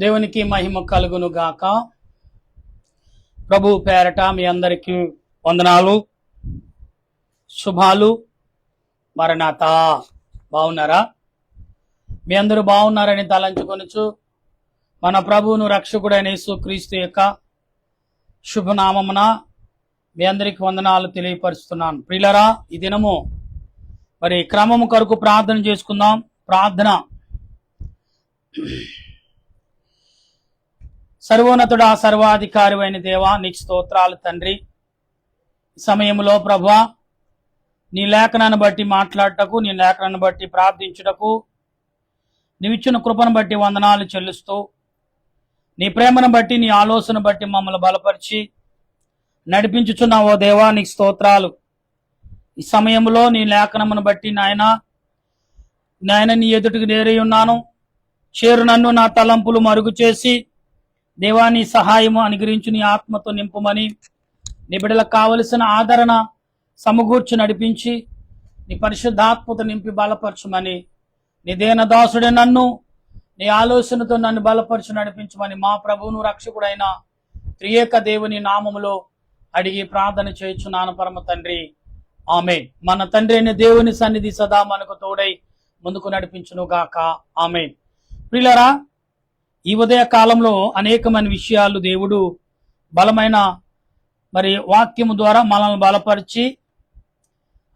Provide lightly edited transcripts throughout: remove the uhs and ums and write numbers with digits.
దేవునికి మహిమ కలుగును గాక. ప్రభు పేరట మీ అందరికీ వందనాలు, శుభాలు. మరణాత. బాగున్నారా? మీ అందరూ బాగున్నారని తలంచుకొనుచు మన ప్రభువును రక్షకుడైన యేసుక్రీస్తు యొక్క శుభనామమున మీ అందరికి వందనాలు తెలియపరుస్తున్నాను. ప్రియులరా, ఈ దినము మరి క్రమము కొరకు ప్రార్థన చేసుకుందాం. ప్రార్థన. సర్వోన్నతుడా, సర్వాధికారి అయిన దేవా, నీకు స్తోత్రాలు తండ్రి. సమయంలో ప్రభువా, నీ లేఖనాన్ని బట్టి మాట్లాడటకు, నీ లేఖనాన్ని బట్టి ప్రార్థించుటకు నీవిచ్చిన కృపను బట్టి వందనాలు చెల్లిస్తూ, నీ ప్రేమను బట్టి, నీ ఆలోచన బట్టి మమ్మల్ని బలపరిచి నడిపించుచున్నావో దేవా, నీకు స్తోత్రాలు. ఈ సమయంలో నీ లేఖనమును బట్టి నాయన నీ ఎదుటికి నేరై ఉన్నాను. చేరు నన్ను నా తలంపులు మరుగు చేసి దేవా, నీ సహాయము అనుగ్రహించి నీ ఆత్మతో నింపుమని, నీ బిడ్డలకు కావలసిన ఆదరణ సమకూర్చి నడిపించి నీ పరిశుద్ధాత్మతో నింపి బలపరచమని, నీ దేనదాసుడే నన్ను నీ ఆలోచనతో నన్ను బలపరిచి నడిపించమని మా ప్రభువును రక్షకుడైన త్రియేక దేవుని నామములో అడిగి ప్రార్థన చేయుచున్నాను పరమ తండ్రి, ఆమేన్. మన తండ్రి అయిన దేవుని సన్నిధి సదా మనకు తోడై ముందుకు నడిపించును గాక, ఆమేన్. ప్రియులారా, ఈ ఉదయ కాలంలో అనేకమైన విషయాలు దేవుడు బలమైన మరి వాక్యము ద్వారా మనల్ని బలపరిచి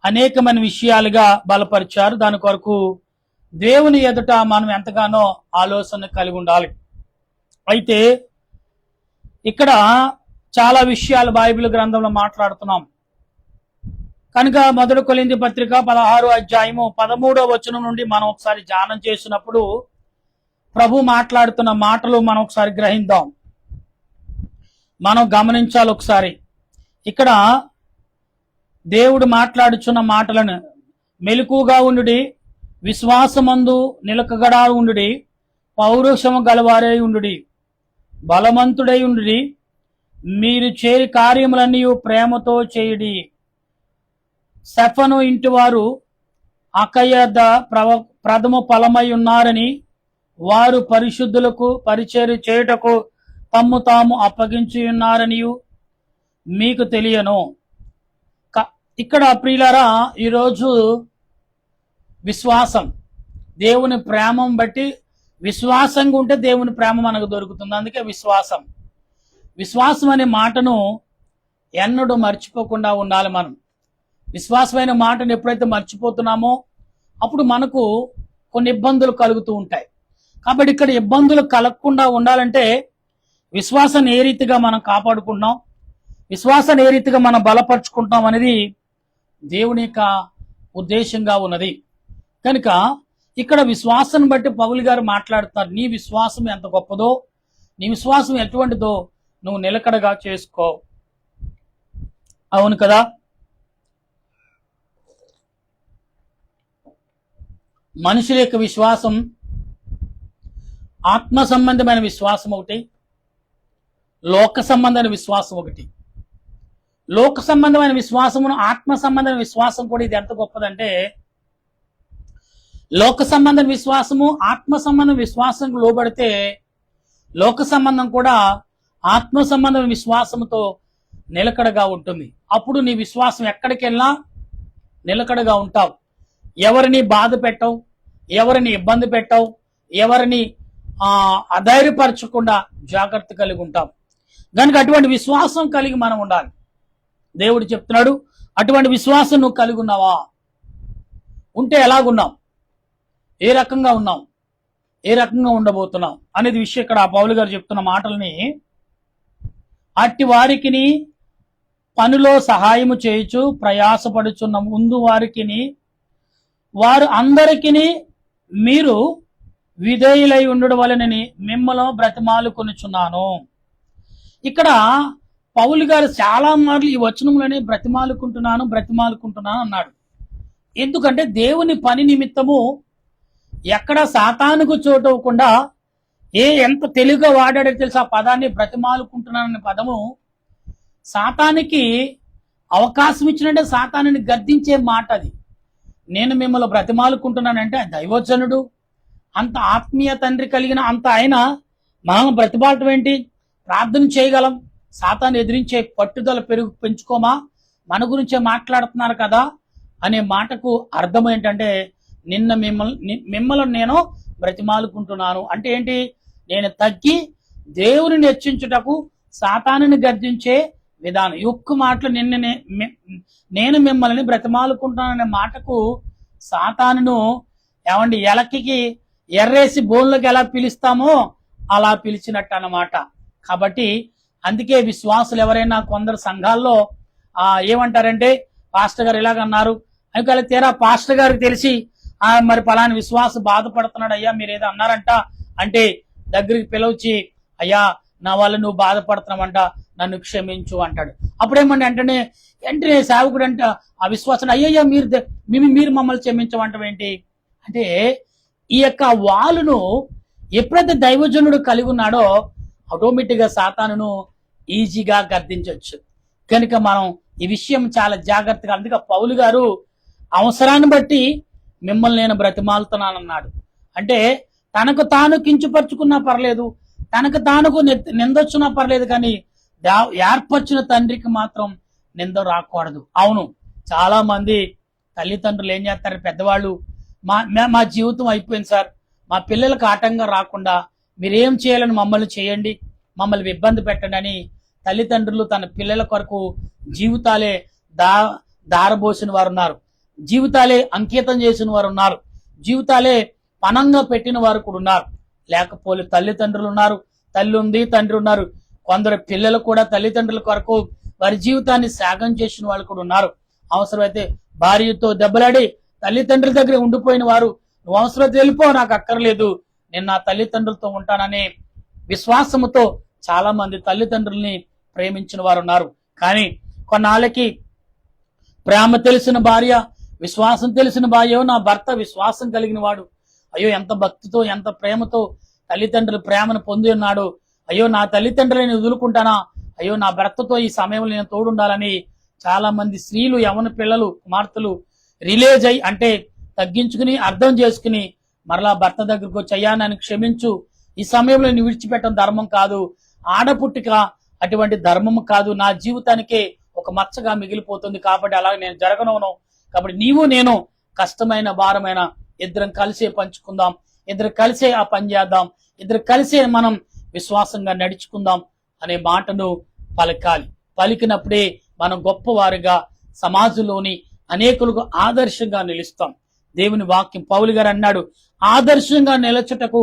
అనేకమైన విషయాలుగా బలపరిచారు. దాని కొరకు దేవుని ఎదుట మనం ఎంతగానో ఆలోచన కలిగి ఉండాలి. అయితే ఇక్కడ చాలా విషయాలు బైబిల్ గ్రంథంలో మాట్లాడుతున్నాం కనుక 1 కొరింథీ పత్రిక 16వ అధ్యాయము 13వ వచనం నుండి మనం ఒకసారి ధ్యానం చేసినప్పుడు ప్రభు మాట్లాడుతున్న మాటలు మనం ఒకసారి గ్రహిద్దాం, మనం గమనించాలి. ఒకసారి ఇక్కడ దేవుడు మాట్లాడుచున్న మాటలను, మెలకుగా ఉండుడి, విశ్వాసమందు నిలకగడా ఉండుడి, పౌరుషము గలవారై ఉండుడి, బలవంతుడై ఉండుడి, మీరు చేరి కార్యములన్నీ ప్రేమతో చేయుడి. సెఫను ఇంటి వారు అకయ్యద ప్రథమ ఫలమై ఉన్నారని, వారు పరిశుద్ధులకు పరిచర్య చేయుటకు తమ్ము తాము అప్పగించి ఉన్నారని మీకు తెలియను. ఇక్కడ ప్రియులారా, ఈరోజు విశ్వాసం, దేవుని ప్రేమను బట్టి విశ్వాసంగా ఉంటే దేవుని ప్రేమ మనకు దొరుకుతుంది. అందుకే విశ్వాసం అనే మాటను ఎన్నడూ మర్చిపోకుండా ఉండాలి. మనం విశ్వాసమైన మాటను ఎప్పుడైతే మర్చిపోతున్నామో అప్పుడు మనకు కొన్ని ఇబ్బందులు కలుగుతూ ఉంటాయి. కాబట్టి ఇక్కడ ఇబ్బందులు కలగకుండా ఉండాలంటే విశ్వాసాన్ని ఏ రీతిగా మనం కాపాడుకుంటున్నాం, విశ్వాసాన్ని ఏ రీతిగా మనం బలపరుచుకుంటాం అనేది దేవుని యొక్క ఉద్దేశంగా ఉన్నది. కనుక ఇక్కడ విశ్వాసాన్ని బట్టి పౌలు గారు మాట్లాడుతున్నారు. నీ విశ్వాసం ఎంత గొప్పదో, నీ విశ్వాసం ఎటువంటిదో నువ్వు నిలకడగా చేసుకో. అవును కదా? మనుషుల యొక్క విశ్వాసం ఆత్మ సంబంధమైన విశ్వాసం ఒకటి, లోక సంబంధమైన విశ్వాసం ఒకటి. లోక సంబంధమైన విశ్వాసమును, ఆత్మ సంబంధమైన విశ్వాసం కూడా ఇది ఎంత గొప్పదంటే, లోక సంబంధం విశ్వాసము ఆత్మ సంబంధం విశ్వాసం లోబడితే లోక సంబంధం కూడా ఆత్మ సంబంధం విశ్వాసంతో నిలకడగా ఉంటుంది. అప్పుడు నీ విశ్వాసం ఎక్కడికి వెళ్ళినా నిలకడగా ఉంటావు. ఎవరిని బాధ పెట్టవు, ఎవరిని ఇబ్బంది పెట్టవు, ఎవరిని అధైర్యపరచకుండా జాగ్రత్త కలిగి ఉంటాం. కనుక అటువంటి విశ్వాసం కలిగి మనం ఉండాలి. దేవుడు చెప్తున్నాడు, అటువంటి విశ్వాసం నువ్వు కలిగి ఉన్నావా? ఉంటే ఎలాగున్నావు, ఏ రకంగా ఉన్నావు, ఏ రకంగా ఉండబోతున్నావు అనేది విషయం ఇక్కడ పౌలు గారు చెప్తున్న మాటల్ని, అట్టి వారికిని పనిలో సహాయము చేయుచు ప్రయాసపడుచున్న ముందు వారికిని వారు అందరికిని మీరు విధేయులై ఉండడం వలనని మిమ్మల్ని బ్రతిమాలుకొనుచున్నాను. ఇక్కడ పౌలు గారు చాలా మార్లు ఈ వచనంలోనే బ్రతిమాలుకుంటున్నాను అన్నాడు. ఎందుకంటే దేవుని పని నిమిత్తము ఎక్కడ సాతానుకు చోటు అవ్వకుండా ఎంత తెలుగుగా వాడాడో తెలుసు. ఆ పదాన్ని బ్రతిమాలుకుంటున్నాననే పదము సాతానికి అవకాశం ఇచ్చినట్టే సాతానుని గద్దించే మాట అది. నేను మిమ్మల్ని బ్రతిమాలుకుంటున్నానంటే దైవజనుడు, అంత ఆత్మీయ తండ్రి కలిగిన అంత ఆయన మనల్ని బ్రతిమాలటం ఏంటి? ప్రార్థన చేయగలం, సాతాన్ని ఎదిరించే పట్టుదల పెంచుకోమా? మన గురించే మాట్లాడుతున్నారు కదా అనే మాటకు అర్థం ఏంటంటే, మిమ్మల్ని నేను బ్రతిమాలుకుంటున్నాను అంటే ఏంటి? నేను తగ్గి దేవుని హెచ్చించుటకు సాతానుని గర్జించే విధానం. ఒక్క మాటలు నేను మిమ్మల్ని బ్రతిమాలుకుంటాననే మాటకు సాతానును ఏమండి ఎలక్కి ఎర్రేసి బోన్లోకి ఎలా పిలుస్తామో అలా పిలిచినట్టు అన్నమాట. కాబట్టి అందుకే విశ్వాసులు ఎవరైనా కొందరు సంఘాల్లో ఏమంటారంటే, పాస్టర్ గారు ఇలాగన్నారు అని తీరా పాస్టర్ గారికి తెలిసి మరి పలాని విశ్వాస బాధపడుతున్నాడు, అయ్యా మీరు ఏదో అన్నారంట అంటే దగ్గరికి పిలవచ్చి, అయ్యా నా వల్ల నువ్వు బాధపడుతున్నావంట, నన్ను క్షమించు అంటాడు. అప్పుడేమండి వెంటనే సేవకుడు అంట ఆ విశ్వాసం, అయ్యయ్యా మీరు మమ్మల్ని క్షమించమంటాం ఏంటి అంటే, ఈ యొక్క వాలును ఎప్పుడైతే దైవజనుడు కలిగి ఉన్నాడో ఆటోమేటిక్ గా సాతానును ఈజీగా గర్దించవచ్చు. కనుక మనం ఈ విషయం చాలా జాగ్రత్తగా, అందుకే పౌలు గారు అవసరాన్ని బట్టి మిమ్మల్ని నేను బ్రతిమాలుతున్నానన్నాడు. అంటే తనకు తాను కించపరుచుకున్నా పర్లేదు, తనకు తానుకు నిందొచ్చున్నా పర్లేదు, కానీ ఏర్పరిచిన తండ్రికి మాత్రం నింద రాకూడదు. అవును, చాలా మంది తల్లిదండ్రులు ఏం చేస్తారు, పెద్దవాళ్ళు మా జీవితం అయిపోయింది సార్, మా పిల్లలకు ఆటంగా రాకుండా మీరేం చేయాలని మమ్మల్ని చేయండి, మమ్మల్ని ఇబ్బంది పెట్టండి అని తల్లిదండ్రులు తన పిల్లల కొరకు జీవితాలే దారబోసిన వారు ఉన్నారు, జీవితాలే అంకితం చేసిన వారు ఉన్నారు, జీవితాలే పనంగా పెట్టిన వారు కూడా ఉన్నారు. లేకపోతే తల్లిదండ్రులు ఉన్నారు, తల్లి ఉంది, తండ్రి ఉన్నారు. కొందరు పిల్లలు కూడా తల్లిదండ్రుల కొరకు వారి జీవితాన్ని త్యాగం చేసిన వాళ్ళు కూడా ఉన్నారు. అవసరమైతే భార్యతో దెబ్బలాడి తల్లిదండ్రుల దగ్గర ఉండిపోయిన వారు, నువ్వు అవసరమైతే వెళ్ళిపో, నాకు అక్కర్లేదు, నేను నా తల్లిదండ్రులతో ఉంటాననే విశ్వాసముతో చాలా మంది తల్లిదండ్రుల్ని ప్రేమించిన వారు ఉన్నారు. కానీ కొన్నాళ్ళకి ప్రేమ తెలిసిన భార్య, విశ్వాసం తెలిసిన భార్య, నా భర్త విశ్వాసం కలిగిన వాడు, అయ్యో ఎంత భక్తితో ఎంత ప్రేమతో తల్లిదండ్రుల ప్రేమను పొంది ఉన్నాడు, అయ్యో నా తల్లిదండ్రులని వదులుకుంటానా, అయ్యో నా భర్తతో ఈ సమయంలో నేను తోడుండాలని చాలా మంది స్త్రీలు, యవన పిల్లలు, కుమార్తెలు రిలేజ్ అయ్యి అంటే తగ్గించుకుని అర్థం చేసుకుని మరలా భర్త దగ్గరకు వచ్చి, అయ్యా నన్ను క్షమించు, ఈ సమయంలో నేను విడిచిపెట్టడం ధర్మం కాదు, ఆడపుట్టిక అటువంటి ధర్మం కాదు, నా జీవితానికే ఒక మచ్చగా మిగిలిపోతుంది, కాబట్టి అలాగే నేను జరగనవును, కాబట్టి నీవు నేను కష్టమైన భారమైన ఇద్దరం కలిసే పంచుకుందాం, ఇద్దరు కలిసే ఆ పని చేద్దాం, ఇద్దరు కలిసే మనం విశ్వాసంగా నడుచుకుందాం అనే మాటను పలకాలి. పలికినప్పుడే మనం గొప్పవారుగా సమాజంలోని అనేకులకు ఆదర్శంగా నిలుస్తాం. దేవుని వాక్యం పౌలు గారు అన్నాడు, ఆదర్శంగా నిలచుటకు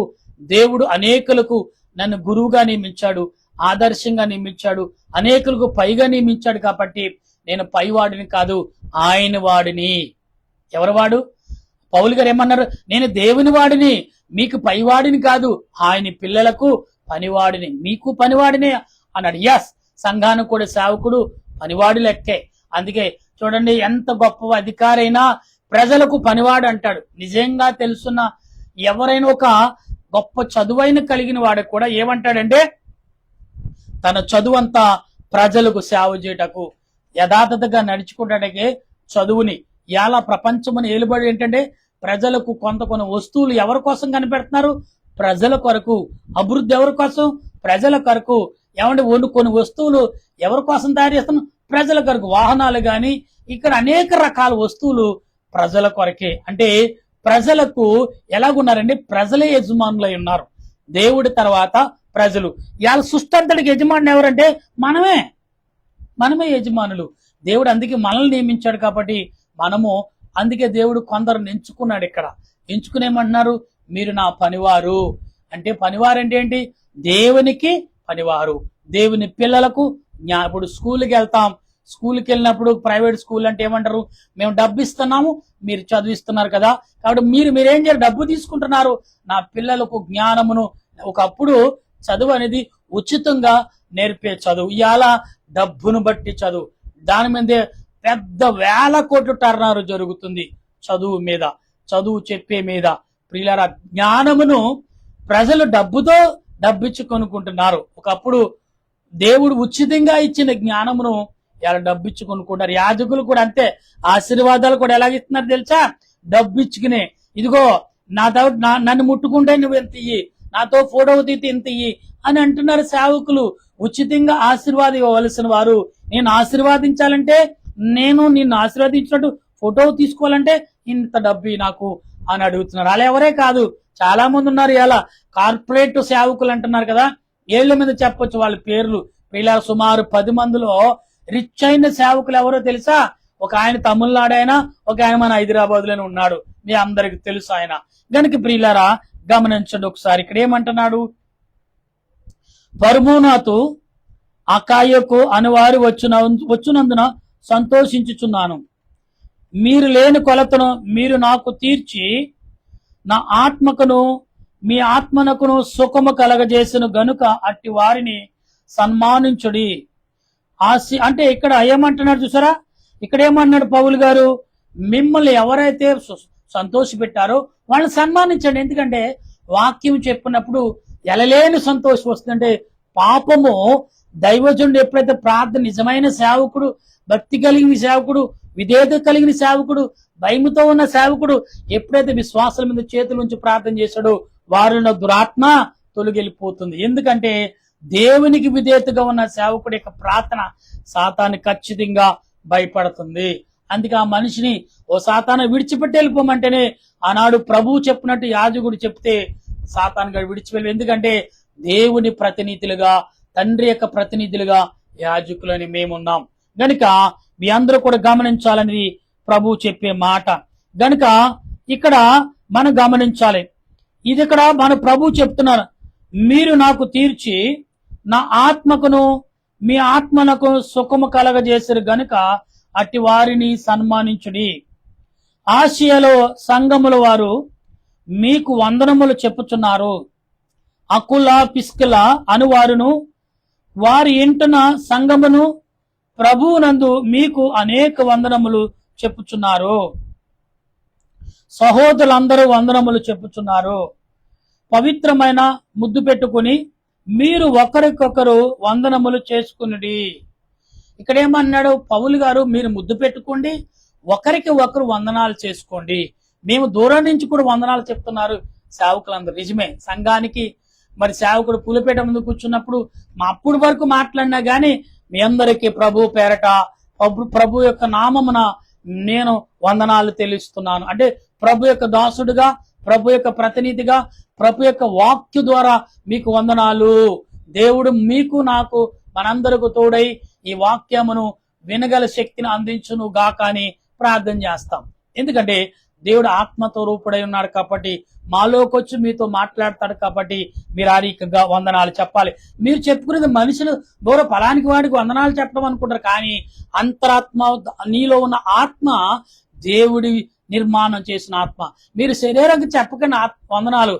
దేవుడు అనేకులకు నన్ను గురువుగా నియమించాడు, ఆదర్శంగా నియమించాడు, అనేకులకు పైగా నియమించాడు, కాబట్టి నేను పైవాడిని కాదు ఆయన వాడిని. ఎవరి వాడు? పౌలు గారు ఏమన్నారు, నేను దేవుని వాడిని, మీకు పైవాడిని కాదు, ఆయన పిల్లలకు పనివాడిని, మీకు పనివాడిని అన్నాడు. ఎస్, సంఘానికి కూడా సేవకుడు పనివాడి లెక్కే. అందుకే చూడండి, ఎంత గొప్ప అధికారైనా ప్రజలకు పనివాడు అంటాడు. నిజంగా తెలుసున్న ఎవరైనా ఒక గొప్ప చదువైన కలిగిన వాడు కూడా ఏమంటాడంటే, తన చదువంతా ప్రజలకు సేవ చేయటకు యథార్థతగా నడుచుకుంటానికి చదువుని ఎలా ప్రపంచమని ఏలుబడి ఏంటంటే, ప్రజలకు కొన్ని వస్తువులు ఎవరి కోసం కనిపెడుతున్నారు, ప్రజల కొరకు. అభివృద్ధి ఎవరి కోసం, ప్రజల కొరకు. ఏమంటే కొన్ని వస్తువులు ఎవరి కోసం తయారు చేస్తున్నాం, ప్రజల కొరకు. వాహనాలు గాని ఇక్కడ అనేక రకాల వస్తువులు ప్రజల కొరకే. అంటే ప్రజలకు ఎలాగున్నారండి, ప్రజలే యజమానులై ఉన్నారు. దేవుడి తర్వాత ప్రజలు. ఇవాళ సృష్టి యజమానులు ఎవరంటే మనమే యజమానులు. దేవుడు అందుకే మనల్ని నియమించాడు, కాబట్టి మనము అందుకే దేవుడు కొందరు ఎంచుకున్నాడు. ఇక్కడ ఎంచుకునేమంటున్నారు, మీరు నా పనివారు అంటే, పనివారు అంటే ఏంటి, దేవునికి పనివారు, దేవుని పిల్లలకు. ఇప్పుడు స్కూల్కి వెళ్తాం, స్కూల్కి వెళ్ళినప్పుడు ప్రైవేట్ స్కూల్ అంటే ఏమంటారు, మేము డబ్బు ఇస్తున్నాము, మీరు చదివిస్తున్నారు కదా, కాబట్టి మీరేం చేయాలి, డబ్బు తీసుకుంటున్నారు, నా పిల్లలకు జ్ఞానమును. ఒకప్పుడు చదువు అనేది ఉచితంగా నేర్పే చదువు, ఇవాళ డబ్బును బట్టి చదువు, దాని మీదే పెద్ద వేల కోట్లు టర్నోవర్ జరుగుతుంది చదువు మీద, చదువు చెప్పే మీద. ప్రియులారా, జ్ఞానమును ప్రజలు డబ్బిచ్చి కొనుక్కుంటున్నారు. ఒకప్పుడు దేవుడు ఉచితంగా ఇచ్చిన జ్ఞానమును ఇలా డబ్బిచ్చి కొనుక్కుంటారు. యాజకులు కూడా అంతే, ఆశీర్వాదాలు కూడా ఎలాగిస్తున్నారు తెలుసా, డబ్బిచ్చుకునే. ఇదిగో నన్ను ముట్టుకుంటే నువ్వు ఎంత ఇయ్యి, నాతో ఫోటో తీసి ఎంత ఇయ్యి అని అంటున్నారు సేవకులు. ఉచితంగా ఆశీర్వాదం ఇవ్వవలసిన వారు నేను ఆశీర్వాదించాలంటే, నేను నిన్ను ఆశీర్వదించినట్టు ఫోటో తీసుకోవాలంటే ఇంత డబ్బు నాకు అని అడుగుతున్నారు. అలా ఎవరే కాదు, చాలా మంది ఉన్నారు. ఇలా కార్పొరేట్ సేవకులు అంటున్నారు కదా, ఏళ్ల మీద చెప్పొచ్చు వాళ్ళ పేర్లు. ఇలా సుమారు 10 మందిలో రిచ్ అయిన సేవకులు ఎవరో తెలుసా? ఒక ఆయన తమిళనాడు, ఆయన ఒక ఆయన మన హైదరాబాద్ లోనే ఉన్నాడు, మీ అందరికి తెలుసు ఆయన. గనుక ప్రియులారా గమనించండి ఒకసారి. ఇక్కడ ఏమంటున్నాడు? పర్మోనాతు అకాయకు అనువారు వచ్చినందున సంతోషించుచున్నాను. మీరు లేని కొలతను మీరు నాకు తీర్చి నా ఆత్మకును మీ ఆత్మనకును సుఖము కలగజేసిన గనుక అట్టి వారిని సన్మానించుడి. అంటే ఇక్కడ ఏమంటున్నాడు చూసారా? ఇక్కడ ఏమన్నాడు పౌలు గారు? మిమ్మల్ని ఎవరైతే సంతోష పెట్టారో వాళ్ళని సన్మానించండి. ఎందుకంటే వాక్యం చెప్పినప్పుడు ఎలలేని సంతోషం వస్తుందంటే, పాపము దైవజనుడు ఎప్పుడైతే ప్రార్థన, నిజమైన సేవకుడు, భక్తి కలిగిన సేవకుడు, విధేయత కలిగిన సేవకుడు, భయముతో ఉన్న సేవకుడు ఎప్పుడైతే విశ్వాసాల మీద చేతుల నుంచి ప్రార్థన చేశాడో వారిలో దురాత్మ తొలగిపోతుంది. ఎందుకంటే దేవునికి విధేయతగా ఉన్న సేవకుడి యొక్క ప్రార్థన సాతాను ఖచ్చితంగా భయపడుతుంది. అందుకే ఆ మనిషిని ఓ సాతాను విడిచిపెట్టి వెళ్ళిపోమంటేనే ఆనాడు ప్రభువు చెప్పినట్టు యాజకుడు చెప్తే సాతాను గారు విడిచిపెళ్ళి. ఎందుకంటే దేవుని ప్రతినిధులుగా, తండ్రి యొక్క ప్రతినిధులుగా యాజకులని మేమున్నాం. గనుక మీ అందరూ కూడా గమనించాలని ప్రభువు చెప్పే మాట. గనుక ఇక్కడ మనం గమనించాలి. ఇది ఇక్కడ మన ప్రభువు చెప్తున్నారు, మీరు నాకు తీర్చి నా ఆత్మకును మీ ఆత్మనకు సుఖము కలగజేసారు గనుక అట్టి వారిని సన్మానించుడి. ఆసియాలో సంఘముల వారు మీకు వందనములు చెప్పుచున్నారు. అకుల పిస్కుల అనువారును వారి ఇంటున సంఘమును ప్రభువునందు మీకు అనేక వందనములు చెప్పుచున్నారు. సహోదరులందరూ వందనములు చెప్పుచున్నారు. పవిత్రమైన ముద్దు పెట్టుకుని మీరు ఒకరికొకరు వందనములు చేసుకునుడి. ఇక్కడ ఏమన్నాడు పౌలు గారు? మీరు ముద్దు పెట్టుకోండి, ఒకరికి ఒకరు వందనాలు చేసుకోండి. మేము దూరం నుంచి కూడా వందనాలు చెప్తున్నారు సేవకులందరూ. నిజమే, సంఘానికి మరి సేవకుడు పులిపేట ముందు కూర్చున్నప్పుడు అప్పుడు వరకు మాట్లాడినా గాని మీ అందరికీ ప్రభు పేరట, ప్రభు యొక్క నామమున నేను వందనాలు తెలుస్తున్నాను. అంటే ప్రభు యొక్క దాసుడుగా, ప్రభు యొక్క ప్రతినిధిగా, ప్రభు యొక్క వాక్య ద్వారా మీకు వందనాలు. దేవుడు మీకు నాకు మనందరకు తోడై ఈ వాక్యమును వినగల శక్తిని అందించును గాక అని ప్రార్థన చేస్తాం. ఎందుకంటే దేవుడు ఆత్మతో రూపుడై ఉన్నాడు కాబట్టి, మాలోకి వచ్చి మీతో మాట్లాడతాడు కాబట్టి మీరు ఆరీకంగా వందనాలు చెప్పాలి. మీరు చెప్పుకునేది మనుషులు దూర ఫలానికి వాడికి వందనాలు చెప్పడం అనుకుంటారు, కానీ అంతరాత్మ, నీలో ఉన్న ఆత్మ దేవుడి నిర్మాణం చేసిన ఆత్మ. మీరు శరీరానికి చెప్పకండి వందనాలు,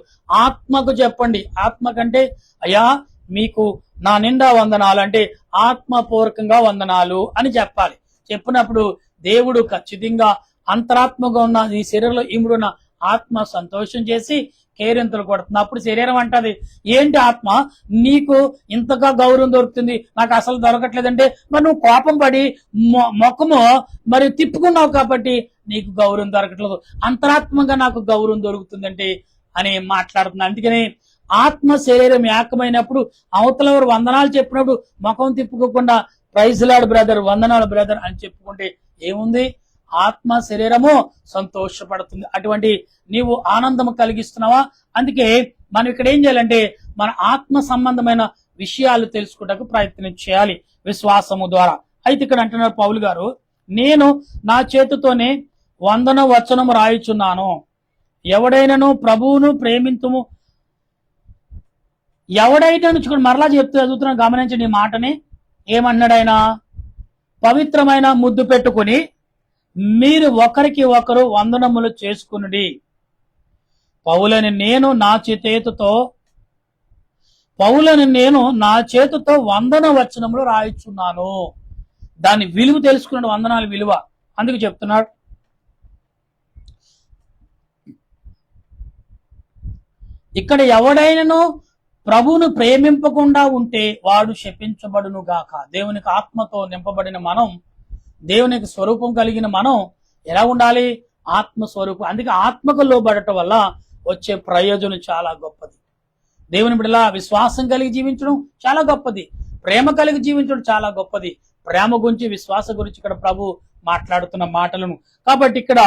ఆత్మకు చెప్పండి. ఆత్మ కంటే అయ్యా మీకు నా నిండా వందనాలు అంటే ఆత్మపూర్వకంగా వందనాలు అని చెప్పాలి. చెప్పినప్పుడు దేవుడు ఖచ్చితంగా అంతరాత్మగా ఉన్న ఈ శరీరంలో ఇముడున్న ఆత్మ సంతోషం చేసి కేరింతలు కొడుతుంది. అప్పుడు శరీరం అంటది, ఏంటి ఆత్మ నీకు ఇంతగా గౌరవం దొరుకుతుంది, నాకు అసలు దొరకట్లేదంటే మరి నువ్వు కోపం పడి ముఖము మరి తిప్పుకున్నావు కాబట్టి నీకు గౌరవం దొరకట్లేదు, అంతరాత్మగా నాకు గౌరవం దొరుకుతుందంటే అని మాట్లాడుతుంది. అందుకని ఆత్మ శరీరం ఏకమైనప్పుడు అవతలవారు వందనాలు చెప్పినప్పుడు ముఖం తిప్పుకోకుండా ప్రైజ్ లార్డ్ బ్రదర్, వందనాలు బ్రదర్ అని చెప్పుకుంటే ఏముంది? ఆత్మ శరీరము సంతోషపడుతుంది. అటువంటి నీవు ఆనందము కలిగిస్తున్నావా? అందుకే మనం ఇక్కడ ఏం చేయాలంటే మన ఆత్మ సంబంధమైన విషయాలు తెలుసుకుంటకు ప్రయత్నం చేయాలి విశ్వాసము ద్వారా. అయితే ఇక్కడ అంటున్నారు పౌలు గారు, నేను నా చేతితోనే వందన వచనము రాయిచున్నాను. ఎవడైనాను ప్రభువును ప్రేమింతుము, ఎవడైనా మరలా చెప్తూ చదువుతున్నా గమనించండి ఈ మాటని. ఏమన్నాడు ఆయన? పవిత్రమైన ముద్దు పెట్టుకుని మీరు ఒకరికి ఒకరు వందనములు చేసుకునుడి. పౌలని నేను నా చేతితో వందన వచనములు రాయిచున్నాను. దాని విలువ తెలుసుకున్నాడు, వందనాల విలువ. అందుకు చెప్తున్నాడు, ఇక్కడ ఎవడైనాను ప్రభువును ప్రేమింపకుండా ఉంటే వాడు శపించబడును గాక. దేవునికి ఆత్మతో నింపబడిన మనం, దేవునికి స్వరూపం కలిగిన మనం ఎలా ఉండాలి? ఆత్మ స్వరూపం. అందుకే ఆత్మకు లోబడటం వల్ల వచ్చే ప్రయోజనం చాలా గొప్పది. దేవుని బిడ్డలా విశ్వాసం కలిగి జీవించడం చాలా గొప్పది, ప్రేమ కలిగి జీవించడం చాలా గొప్పది. ప్రేమ గురించి, విశ్వాసం గురించి ఇక్కడ ప్రభు మాట్లాడుతున్న మాటలను. కాబట్టి ఇక్కడ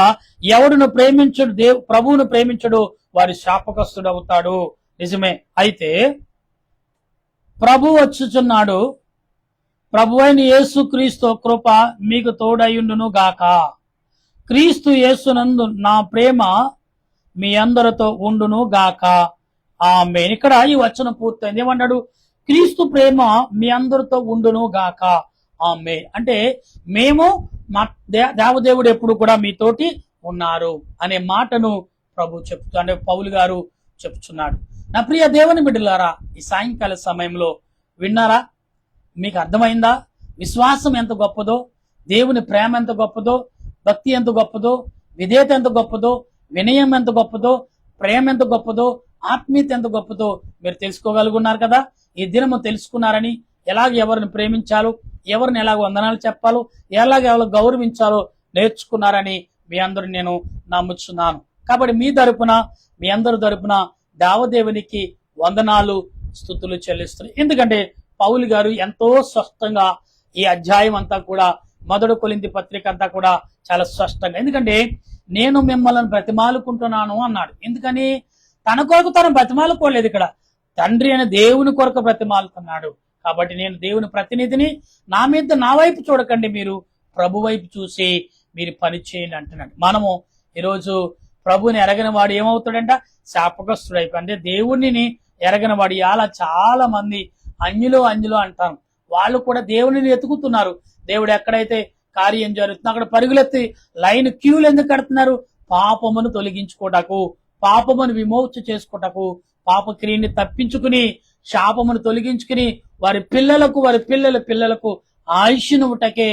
ఎవడును ప్రేమించడు, ప్రభువును ప్రేమించడు వారి శాపగ్రస్తుడు అవుతాడు. నిజమే. అయితే ప్రభు వచ్చుచున్నాడు. ప్రభువైన యేసు క్రీస్తు కృప మీకు తోడయుండును గాక. క్రీస్తు యేసునందు నా ప్రేమ మీ అందరితో ఉండును గాక. ఆమేన్. ఇక్కడ ఈ వచనం పూర్తయింది. ఏమన్నాడు? క్రీస్తు ప్రేమ మీ అందరితో ఉండును గాక. ఆమేన్. అంటే మేము మా దేవదేవుడు ఎప్పుడు కూడా మీతోటి ఉన్నారు అనే మాటను ప్రభు చెప్తూ, అంటే పౌలు గారు చెప్తున్నాడు. నా ప్రియ దేవుని బిడ్డలారా, ఈ సాయంకాల సమయంలో విన్నారా? మీకు అర్థమైందా? విశ్వాసం ఎంత గొప్పదో, దేవుని ప్రేమ ఎంత గొప్పదో, భక్తి ఎంత గొప్పదో, విధేయత ఎంత గొప్పదో, వినయం ఎంత గొప్పదో, ప్రేమ ఎంత గొప్పదో, ఆత్మీయత ఎంత గొప్పదో మీరు తెలుసుకోగలుగున్నారు కదా. ఈ దినము తెలుసుకున్నారని, ఎలాగ ఎవరిని ప్రేమించాలో, ఎవరిని ఎలాగ వందనాలు చెప్పాలో, ఎలాగ ఎవరు గౌరవించాలో నేర్చుకున్నారని మీ అందరూ నేను నమ్ముచున్నాను. కాబట్టి మీ తరపున, మీ అందరి తరపున దేవదేవునికి వందనాలు, స్తుతులు చెల్లిస్తున్నాయి. ఎందుకంటే పౌలు గారు ఎంతో స్పష్టంగా ఈ అధ్యాయం అంతా కూడా, మొదటి కొరింథీ పత్రిక అంతా కూడా చాలా స్పష్టంగా, ఎందుకంటే నేను మిమ్మల్ని బ్రతిమాలుకుంటున్నాను అన్నాడు. ఎందుకని? తన కొరకు తను బ్రతిమాలుకోలేదు, ఇక్కడ తండ్రి అనే దేవుని కొరకు బ్రతిమాలుతున్నాడు. కాబట్టి నేను దేవుని ప్రతినిధిని, నా వైపు చూడకండి, మీరు ప్రభు వైపు చూసి మీరు పని చేయండి అంటున్నాడు. మనము ఈరోజు ప్రభుని ఎరగని వాడు ఏమవుతాడంట? శాపగ్రస్తుడు అయిపోయి, అంటే దేవుణ్ణి ఎరగని వాడు. అలా చాలా మంది అన్యులు అంటారు, వాళ్ళు కూడా దేవుని ఎతుకుతున్నారు. దేవుడు ఎక్కడైతే కార్యం జరుగుతుందో అక్కడ పరుగులెత్తి లైన్ క్యూలు ఎందుకు కడుతున్నారు? పాపమును తొలగించుకోటకు, పాపమును విమోచన చేసుకోటకు, పాప క్రియని తప్పించుకుని, శాపమును తొలగించుకుని వారి పిల్లలకు, వారి పిల్లలకు ఆయుష్ను ఉటకే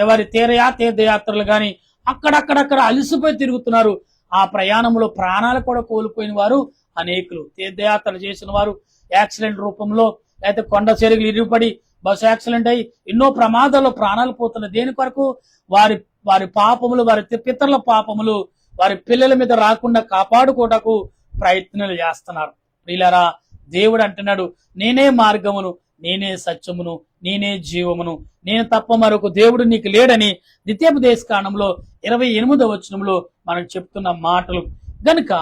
వారి తీర్థయాత్రలు గాని అక్కడక్కడక్కడ అలిసిపోయి తిరుగుతున్నారు. ఆ ప్రయాణంలో ప్రాణాలు కూడా కోల్పోయిన వారు అనేకులు. తీర్థయాత్రలు చేసిన వారు యాక్సిడెంట్ రూపంలో, లేకపోతే కొండ చెరుగులు ఇరుగుపడి బస్సు యాక్సిడెంట్ అయ్యి ఎన్నో ప్రమాదాల్లో ప్రాణాలు పోతున్నారు. దేని కొరకు? వారి పాపములు, వారి పితరుల పాపములు వారి పిల్లల మీద రాకుండా కాపాడుకోటకు ప్రయత్నాలు చేస్తున్నారు. ప్రియులారా, దేవుడు అంటున్నాడు, నేనే మార్గమును, నేనే సత్యమును, నేనే జీవమును, నేను తప్ప మరొక దేవుడు నీకు లేడని ద్వితీయోపదేశకాండంలో 28వ వచనంలో మనకు చెప్తున్న మాటలు. గనుక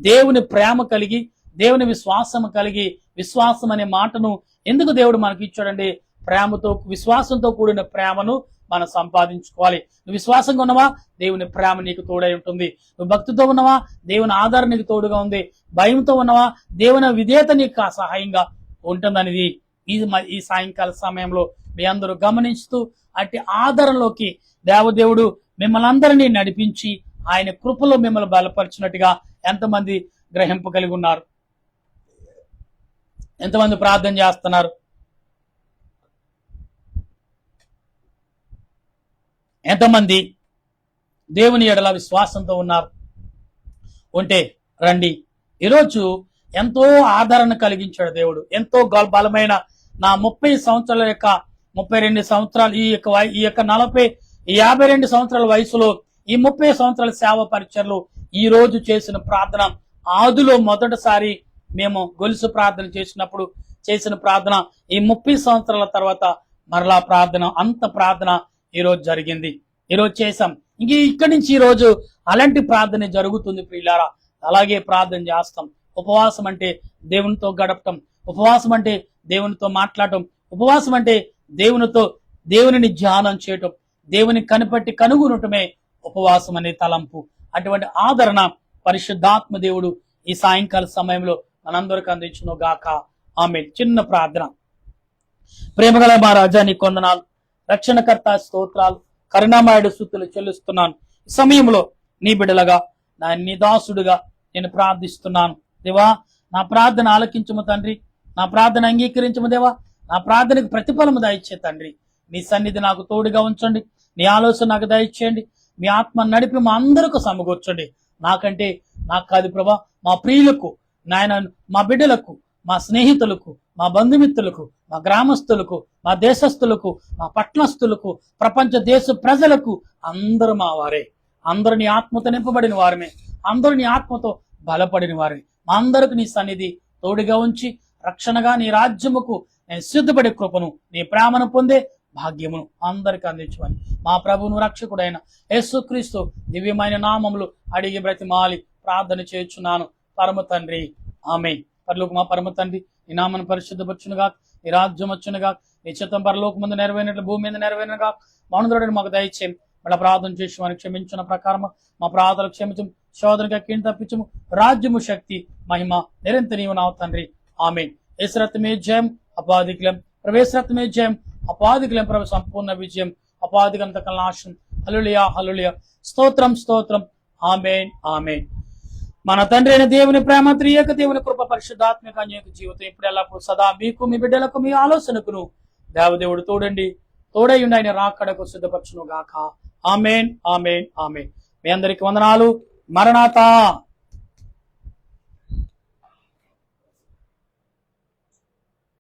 దేవుని ప్రేమ కలిగి, దేవుని విశ్వాసం కలిగి, విశ్వాసం అనే మాటను ఎందుకు దేవుడు మనకి ఇచ్చాడండి? ప్రేమతో, విశ్వాసంతో కూడిన ప్రేమను మనం సంపాదించుకోవాలి. నువ్వు విశ్వాసంగా ఉన్నావా? దేవుని ప్రేమ నీకు తోడై ఉంటుంది. నువ్వు భక్తితో ఉన్నావా? దేవుని ఆధారం నీకు తోడుగా ఉంది. భయంతో ఉన్నావా? దేవుని విధేయత నీకు సహాయంగా ఉంటుందనేది ఈ సాయంకాల సమయంలో మీ అందరూ గమనిస్తూ, అట్టి ఆధారంలోకి దేవదేవుడు మిమ్మల్ని అందరినీ నడిపించి ఆయన కృపలో మిమ్మల్ని బలపరిచినట్టుగా ఎంతమంది గ్రహింపగలిగి ఉన్నారు? ఎంతమంది ప్రార్థన చేస్తున్నారు? ఎంతమంది దేవుని ఎడల విశ్వాసంతో ఉన్నారు? ఉంటే రండి. ఈరోజు ఎంతో ఆదరణ కలిగించాడు దేవుడు. ఎంతో బలమైన నా 30 సంవత్సరాల యొక్క 32 సంవత్సరాలు, ఈ యొక్క 40, 52 సంవత్సరాల వయసులో ఈ 30 సంవత్సరాల సేవ పరిచర్లు ఈ రోజు చేసిన ప్రార్థన, ఆదిలో మొదటిసారి మేము గొలుసు ప్రార్థన చేసిన ప్రార్థన ఈ 30 సంవత్సరాల తర్వాత మరలా ప్రార్థన, అంత ప్రార్థన ఈ రోజు జరిగింది. ఈ రోజు చేశాం. ఇక్కడి నుంచి ఈ రోజు అలాంటి ప్రార్థన జరుగుతుంది ప్రియులారా. అలాగే ప్రార్థన చేస్తాం. ఉపవాసం అంటే దేవునితో గడపటం, ఉపవాసం అంటే దేవునితో మాట్లాడటం, ఉపవాసం అంటే దేవునిని ధ్యానం చేయటం, దేవుని కనిపట్టి కనుగొనటమే ఉపవాసం అనే తలంపు. అటువంటి ఆదరణ పరిశుద్ధాత్మ దేవుడు ఈ సాయంకాల సమయంలో మనందరికి అందించును గాక. ఆమేన్. చిన్న ప్రార్థన. ప్రేమగల మా రాజా, నీ కొందనాలు, రక్షణకర్త స్తోత్రాలు, కరుణామయుడు స్తుతులు చెల్లిస్తున్నాను. ఈ సమయంలో నీ బిడ్డలుగా, నీ దాసుడుగా నేను ప్రార్థిస్తున్నాను. దేవా, నా ప్రార్థన ఆలకించుము తండ్రి, నా ప్రార్థన అంగీకరించుము దేవా, నా ప్రార్థనకు ప్రతిఫలము దయచే తండ్రి. నీ సన్నిధి నాకు తోడుగా ఉంచండి, నీ ఆలోచన నాకు దయచేయండి, మీ ఆత్మ నడిపి మా అందరికీ సమకూర్చండి. నాకంటే నాకు కాదు ప్రభా, మా ప్రియులకు, నాయన, మా బిడ్డలకు, మా స్నేహితులకు, మా బంధుమిత్రులకు, మా గ్రామస్తులకు, మా దేశస్తులకు, మా పట్టణస్తులకు, ప్రపంచ దేశ ప్రజలకు అందరూ మా వారే. అందరూ నీ ఆత్మతో నింపబడిన వారమే. అందరూ నీ ఆత్మతో బలపడిన వారి మా అందరికి నీ సన్నిధి తోడుగా ఉంచి రక్షణగా నీ రాజ్యముకు నేను సిద్ధపడే కృపను నీ ప్రేమను పొందే భాగ్యమును అందరికి అందించమని మా ప్రభువును రక్షకుడైన యేసుక్రీస్తు దివ్యమైన నామములు అడిగి బ్రతిమాలి ప్రార్థన చేయుచున్నాను పరమ తండ్రి ఆమేన్. పరలోక మా పరమ తండ్రి, నీ నామను పరిశుద్ధపరచునుగా, నీ రాజ్యం వచ్చునుగా, నీ చిత్తం పరలోక ముందు నెరవేరినట్లు భూమి మీద నెరవేరినగా మౌనదుడని మాకు దయచేయం. మళ్ళీ ప్రార్థన చేసి వారికి క్షమించిన ప్రకారం మా ప్రార్థనలు క్షమించము, శోధనగా కీడు తప్పించము, రాజ్యము శక్తి మహిమ నిరంతరం నావు తండ్రి ఆమేన్. యేసురత్నమే జయం అపాధికులం, ప్రవేశరత్నమే జయం అపాధికులం, ప్రభు సంపూర్ణ విజయం అపాధికంత కల్నాశనం. హల్లెలూయా హల్లెలూయా, స్తోత్రం స్తోత్రం, ఆమేన్ ఆమేన్. మన తండ్రి అయిన దేవుని ప్రేమ, త్రియేక దేవుని కృప, పరిశుద్ధాత్మిక అన్యోన్య జీవితం ఇప్పుడు ఎల్లప్పుడు సదా మీకు మీ బిడ్డలకు మీ ఆలోచనకును దేవదేవుడు తోడై ఉండి ఆయన రాకడకు సిద్ధపరచును గాక. ఆమేన్ ఆమేన్ ఆమేన్. మీ అందరికి వందనాలు. మరణాతా.